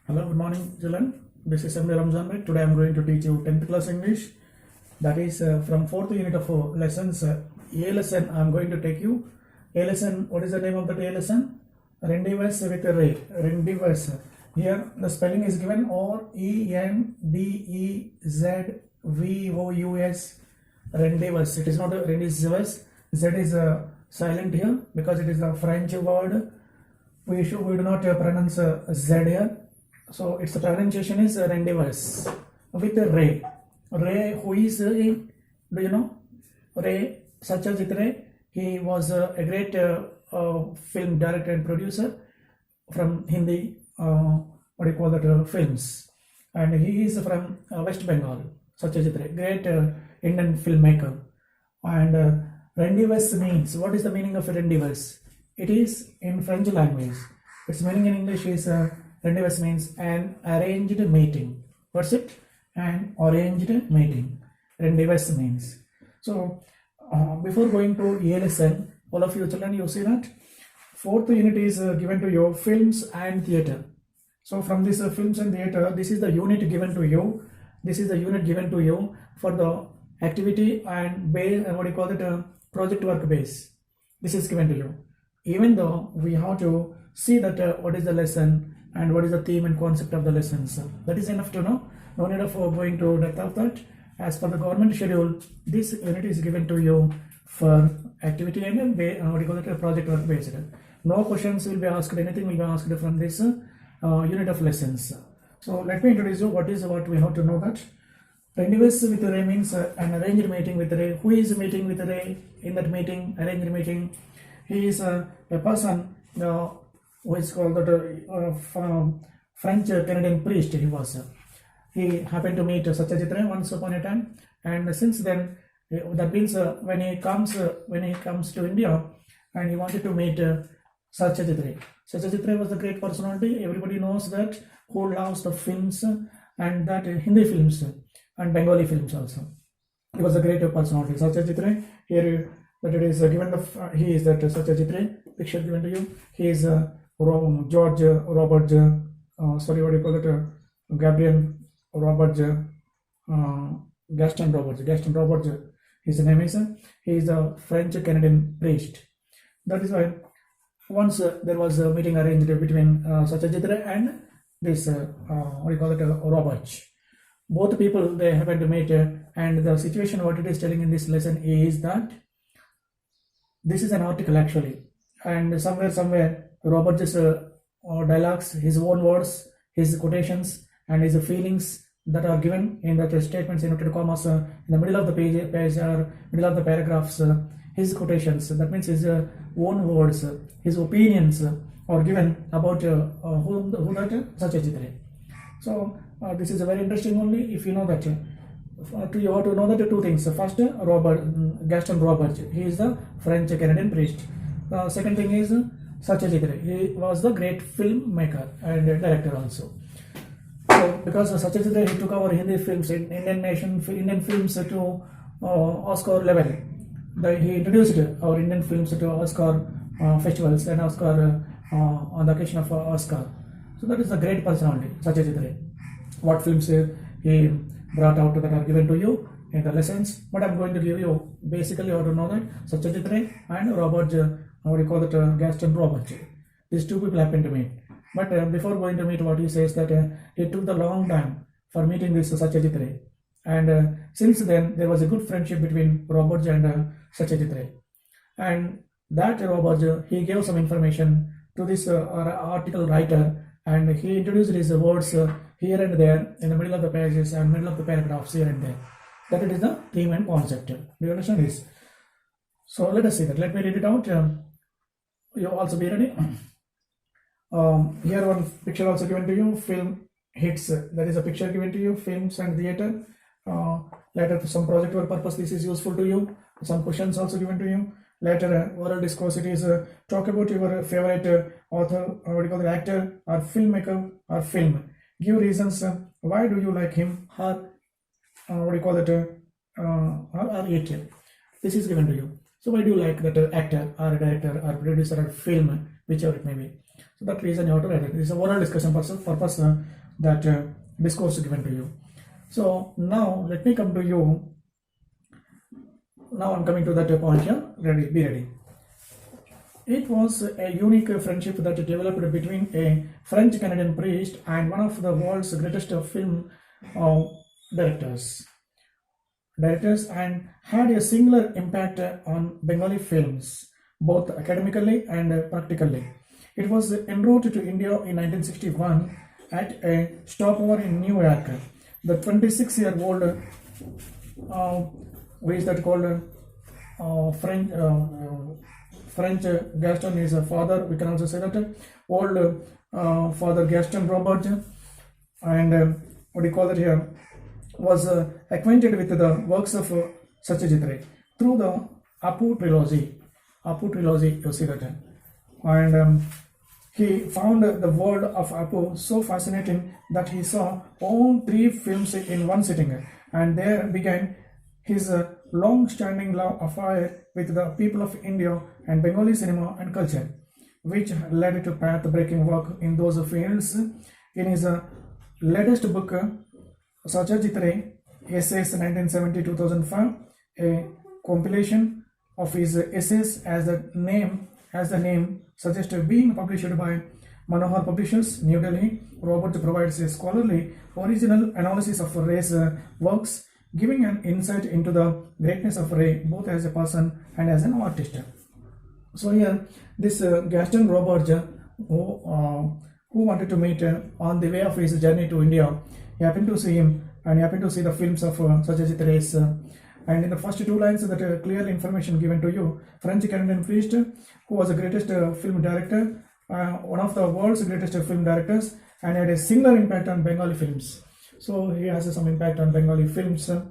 Hello, good morning, children. This is Emily Ramzan. Today I am going to teach you 10th class English. That is from 4th unit of lessons. A lesson I am going to take you. A lesson, what is the name of that A lesson? Rendezvous with a ray. Rendezvous. Here the spelling is given Rendezvous. Rendezvous. It is not a rendezvous. Z is silent here because it is a French word. We do not pronounce Z here. So its pronunciation is rendezvous with Ray. Ray, who is do you know? Ray Satyajit Ray. He was a great film director and producer from Hindi, films. And he is from West Bengal. Satyajit Ray, great Indian filmmaker. And rendezvous means, what is the meaning of rendezvous? It is in French language. Its meaning in English is rendezvous means an arranged meeting. What's it? An arranged meeting. Rendezvous means. So, before going to A lesson, all of you children, you see that 4th unit is given to you, films and theatre. So, from this films and theatre, this is the unit given to you. This is the unit given to you for the activity and base, project work base. This is given to you. Even though we have to see that what is the lesson and what is the theme and concept of the lessons. That is enough to know. No need of going to depth of that. As per the government schedule, this unit is given to you for activity and project work based. No questions will be asked, anything will be asked from this unit of lessons. So let me introduce you what we have to know that. Rendezvous with Ray means an arranged meeting with Ray. Who is meeting with Ray in that meeting, arranged meeting? He is a person who is called the French Canadian priest. He happened to meet Satyajit Ray once upon a time, and since then, that means when he comes to India, and he wanted to meet Satyajit Ray. Satyajit Ray was a great personality. Everybody knows that, who loves the films and that Hindi films and Bengali films also. He was a great personality. Satyajit Ray. Here that it is given he is that Satyajit Ray. Picture given to you. He is Gabriel Robert Gaston Roberts. His name is. He is a French Canadian priest. That is why once there was a meeting arranged between Satyajit Ray and this Robert. Both people, they happened to meet, and the situation what it is telling in this lesson is that this is an article actually, and somewhere Robert's dialogues, his own words, his quotations and his feelings that are given in the statements, inverted commas, in the middle of the page or middle of the paragraphs, his quotations, that means his own words, his opinions are given about who that Satyajit Ray. So this is very interesting only if you know that. You have to know that two things. First, Gaston Roberts, he is the French Canadian priest. Second thing is Satyajit Ray, he was the great filmmaker and director also. So because Satyajit Ray, he took our Hindi films, Indian films to Oscar level. He introduced our Indian films to Oscar festivals and Oscar on the occasion of Oscar. So that is a great personality, Satyajit Ray. What films he brought out that are given to you in the lessons, but I'm going to give you basically how to know that Satyajit Ray and Gaston Roberts. These two people happened to meet. But before going to meet, what he says that it took the long time for meeting this Satyajit Ray, and since then there was a good friendship between Roberts and Satyajit Ray, and that Roberts he gave some information to this article writer, and he introduced his words here and there in the middle of the pages and middle of the paragraphs here and there. That it is the theme and concept. Do you understand this? So let us see that. Let me read it out. You also be ready. Here one picture also given to you. Film hits. That is a picture given to you. Films and theatre. Later for some project work purpose this is useful to you. Some questions also given to you. Later oral discourse, it is talk about your favorite author, actor or filmmaker or film. Give reasons why do you like him, her, or it. This is given to you. So why do you like that actor or director or producer or film whichever it may be. So that reason you have to write it. This is a oral discussion purpose that discourse is given to you. So now let me come to you. Now I'm coming to that point here. Ready, be ready. It was a unique friendship that developed between a French Canadian priest and one of the world's greatest film directors, and had a singular impact on Bengali films, both academically and practically. It was en route to India in 1961 at a stopover in New York. The 26-year-old, what is that called? French Gaston is a father. We can also say that old Father Gaston Robert, and what do you call it here, was acquainted with the works of Satyajit Ray through the Apu trilogy. You see that, and he found the world of Apu so fascinating that he saw all 3 films in one sitting, and there began his long-standing love affair with the people of India and Bengali cinema and culture, which led to path-breaking work in those fields. In his latest book, Satyajit Ray, Essays 1970-2005, a compilation of his essays as the name suggests, being published by Manohar Publishers, New Delhi, Robert provides a scholarly original analysis of Ray's works, giving an insight into the greatness of Ray both as a person and as an artist. So here, this Gaston Robert, who wanted to meet on the way of his journey to India, he happened to see him, and he happened to see the films of Satyajit Ray's. And in the first 2 lines, that clear information given to you: French Canadian priest, who was the greatest film director, one of the world's greatest film directors, and had a singular impact on Bengali films. So he has some impact on Bengali films, and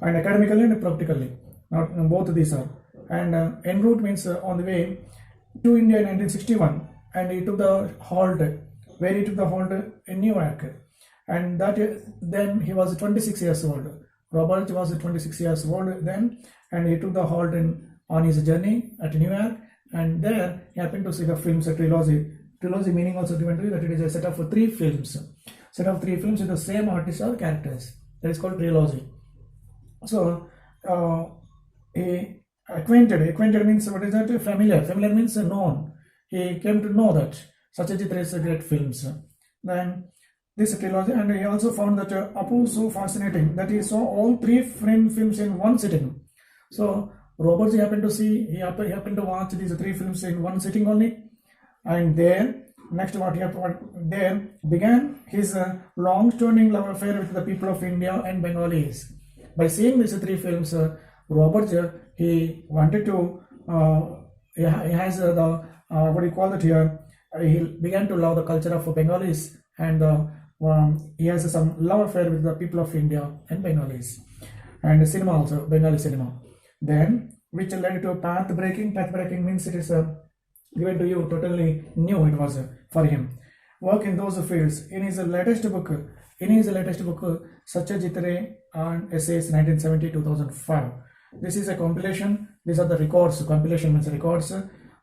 academically and practically. Not both these are. And en route means on the way to India in 1961, and he took the halt. Where he took the halt? In New York, and that then he was 26 years old. Robert was 26 years old then, and he took the halt on his journey at New York, and there he happened to see the films, a trilogy. Trilogy meaning also given to you that it is a set of 3 films. Set of 3 films with the same artist or characters. That is called trilogy. So, acquainted means, what is that? Familiar. Familiar means known. He came to know that Satyajit Ray's great films. Then this trilogy, and he also found that Apu so fascinating that he saw all 3 films in one sitting. So Robert happened to watch these 3 films in one sitting only, and there next what happened there began his long-standing love affair with the people of India and Bengalis. By seeing these 3 films, Robert he wanted to he has the what do you call it here? He began to love the culture of Bengalis, and he has some love affair with the people of India and Bengalis, and cinema also, Bengali cinema. Then, which led to path breaking. Path breaking means it is given to you totally new. It was for him. Work in those fields. In his latest book, Satyajit Ray on Essays 1970-2005. This is a compilation. These are the records. Compilation means records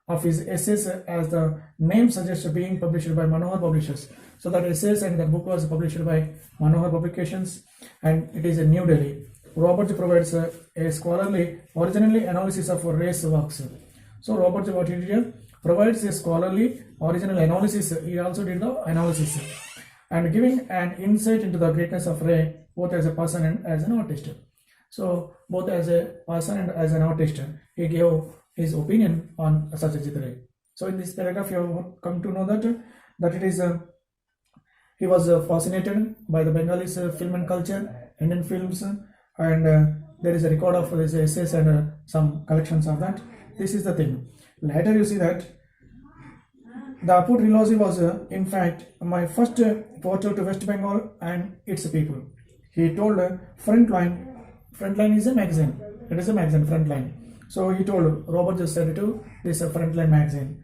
of his essays, as the name suggests, being published by Manohar Publishers. So that essays and the book was published by Manohar Publications, and it is in New Delhi. Robert provides a scholarly, originally analysis of Ray's works. So Robert, what he did here, provides a scholarly, original analysis. He also did the analysis, and giving an insight into the greatness of Ray, both as a person and as an artist. So both as a person and as an artist, he gave his opinion on Satyajit Ray. So in this paragraph, you have come to know that it is he was fascinated by the Bengalis film and culture, Indian films, and there is a record of his essays and some collections of that. This is the thing. Later you see that the Apu trilogy was in fact my first portal to West Bengal and its people. He told Frontline is a magazine. It is a magazine, Frontline. So he told, Robert just said to this Frontline magazine.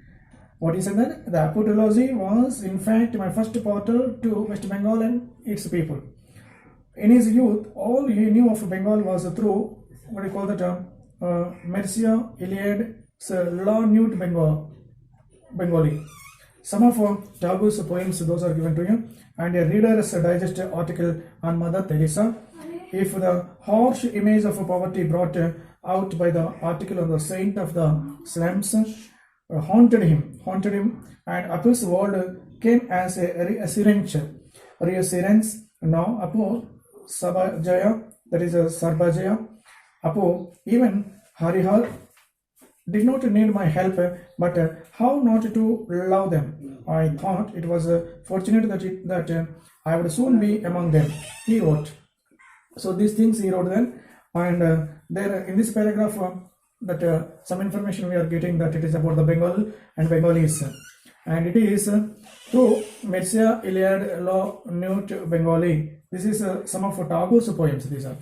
What he said that the Apu trilogy was in fact my first portal to West Bengal and its people. In his youth, all he knew of Bengal was through what do you call the term? Mircea Eliad's La Nuit Bengal. Bengali. Some of Tagore's poems, those are given to you, and a Reader's Digest article on Mother Teresa. If the harsh image of poverty brought out by the article on the saint of the slums haunted him, and Apu's world came as a reassurance. Now Apu Sabajaya, that is a Sarbajaya, Apu, even Harihar did not need my help, but how not to love them? I thought it was fortunate that I would soon be among them, he wrote. So these things he wrote then, and there in this paragraph that some information we are getting that it is about the Bengal and Bengalis, and it is through Mircea Eliade La Newt Bengali. This is some of Tagore's poems. These are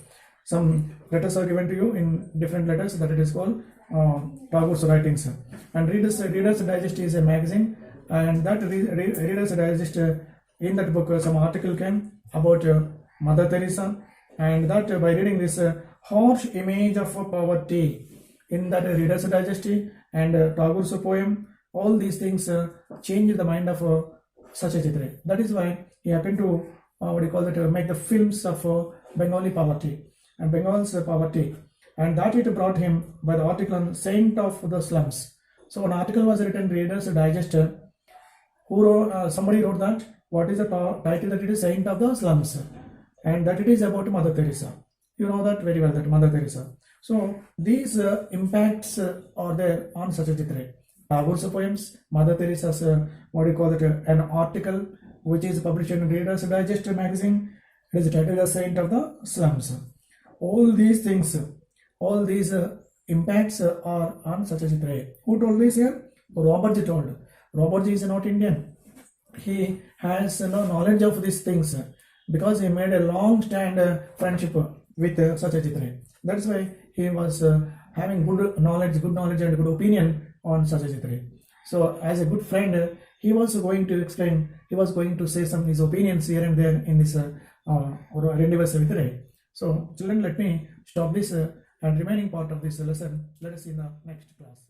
some letters are given to you in different letters that it is called Tagore's writings. And Reader's Digest is a magazine, and that Reader's Digest in that book some article came about Mother Teresa, and that by reading this harsh image of poverty in that Reader's Digest and Tagore's poem, all these things changed the mind of Satyajit. That is why he happened to make the films of Bengali poverty and Bengal's poverty, and that it brought him by the article on Saint of the Slums. So an article was written in Reader's Digest. Who wrote, somebody wrote that what is the title, that it is Saint of the Slums, and that it is about Mother Teresa. You know that very well, that Mother Teresa. So these impacts are there on Satyajit Ray. Tagore's poems, Mother Teresa's an article which is published in Reader's Digest magazine. It is titled as Saint of the Slums. All these things, all these impacts are on Satyajit Ray. Who told this here? Robertji told. Robertji is not Indian. He has no knowledge of these things because he made a long stand friendship with Satyajit Ray. That's why he was having good knowledge and good opinion on Satyajit Ray. So as a good friend, he was going to explain, he was going to say some his opinions here and there in this endeavors with Ray. So children, let me stop this and remaining part of this lesson. Let us see in the next class.